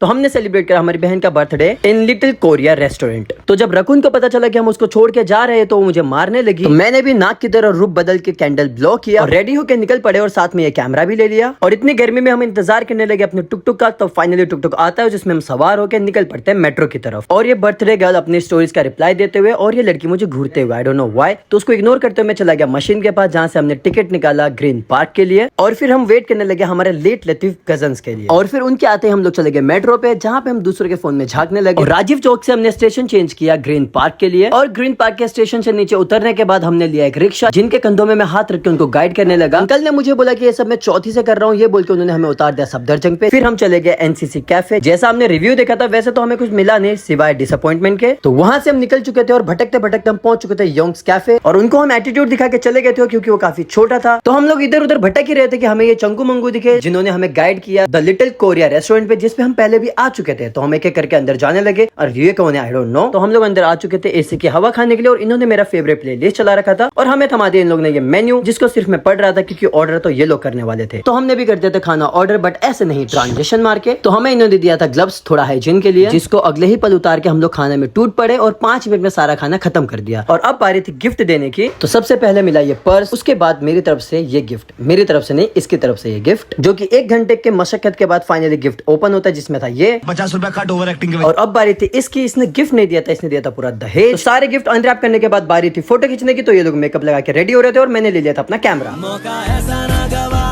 तो हमने सेलिब्रेट करा हमारी बहन का birthday in little Korea restaurant. तो जब रकून को पता चला कि हम उसको छोड़ के जा रहे हैं तो वो मुझे मारने लगी। तो मैंने भी नाक की तरह रूप बदल के कैंडल ब्लो किया और रेडी होकर निकल पड़े और साथ में ये कैमरा भी ले लिया। और इतनी गर्मी में हम इंतजार करने लगे अपने टुक टुक का। तो फाइनली टुक टुक आता है जिसमें हम सवार होकर निकल पड़ते हैं मेट्रो की तरफ। और ये बर्थडे गर्ल अपनी स्टोरीज का रिप्लाई देते हुए और ये लड़की मुझे घूरते हुए, आई डोंट नो व्हाई। तो उसको इग्नोर करते हुए मैं चला गया मशीन के पास जहाँ से हमने टिकट निकाला ग्रीन पार्क के लिए। और फिर हम वेट करने लगे हमारे लेट लतीफ कजन्स के लिए। और फिर उनके आते हम लोग चले गए मेट्रो पे जहाँ पे हम दूसरे के फोन में झांकने लगे। और राजीव चौक से हमने स्टेशन चेंज किया ग्रीन पार्क के लिए। और ग्रीन पार्क के स्टेशन से नीचे उतरने के बाद हमने लिया एक रिक्शा जिनके कंधों में मैं हाथ रख के उनको गाइड करने लगा। अंकल ने मुझे बोला कि ये सब मैं चौथी से कर रहा हूँ, ये बोल के उन्होंने हमें उतार दिया सफदरजंग पे। फिर हम चले गए एनसीसी कैफे। जैसा हमने रिव्यू देखा था वैसे तो हमें कुछ मिला नहीं सिवाय डिसअपॉइंटमेंट के। तो वहां से हम निकल चुके थे और भटकते भटकते हम पहुंच चुके थे योंग्स कैफे। और उनको हम एटीट्यूड दिखा के चले गए थे क्योंकि वो काफी छोटा था। तो हम लोग इधर उधर भटक ही रहे थे कि हमें ये चंगू मंगू दिखे जिन्होंने हमें गाइड किया द लिटिल कोरिया रेस्टोरेंट पे, जिसपे हम पहले भी आ चुके थे। तो हम एक एक करके अंदर जाने लगे और ये कौन है आई डोंट नो। तो हम लोग अंदर आ चुके थे एसी की हवा खाने के लिए और इन्होंने मेरा फेवरेट प्लेलिस्ट चला रखा था और हमें थमा दिया इन लोग ने ये मेन्यू जिसको सिर्फ मैं पढ़ रहा था क्योंकि ऑर्डर तो ये लोग करने वाले थे। तो हमने भी कर दिया था खाना ऑर्डर बट ऐसे नहीं ट्रांजेक्शन मार के। तो हमें इन्होंने दिया था ग्लव्स थोड़ा हाइजीन के लिए, जिसको अगले ही पल उतार के हम लोग खाने में टूट पड़े और 5 मिनट में सारा खाना खत्म कर दिया। और अब बारी थी गिफ्ट देने की। तो सबसे पहले मिला ये पर्स, उसके बाद मेरी तरफ से ये गिफ्ट, मेरी तरफ से नहीं इसकी तरफ से ये गिफ्ट, जो कि 1 घंटे के मशक्कत के बाद फाइनली गिफ्ट ओपन होता है जिसमें था ये 50 रुपया कट ओवर एक्टिंग के। और अब बारी थी इसकी, इसने गिफ्ट नहीं दिया था, इसने दिया था पूरा दहेज। तो सारे गिफ्ट अनरैप करने के बाद बारी थी फोटो खींचने की। तो ये लोग मेकअप लगा के रेडी हो रहे थे और मैंने ले लिया था अपना कैमरा। मौका ऐसा ना गवा,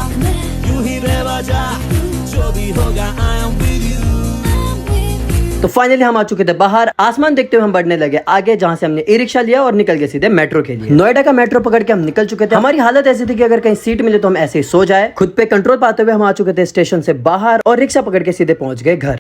यूं ही रह बजा, जो भी होगा I am with you। तो फाइनली हम आ चुके थे बाहर। आसमान देखते हुए हम बढ़ने लगे आगे जहाँ से हमने ई रिक्शा लिया और निकल गए सीधे मेट्रो के लिए। नोएडा का मेट्रो पकड़ के हम निकल चुके थे। हमारी हालत ऐसी थी कि अगर कहीं सीट मिले तो हम ऐसे ही सो जाए। खुद पे कंट्रोल पाते हुए हम आ चुके थे स्टेशन से बाहर और रिक्शा पकड़ के सीधे पहुंच गए घर।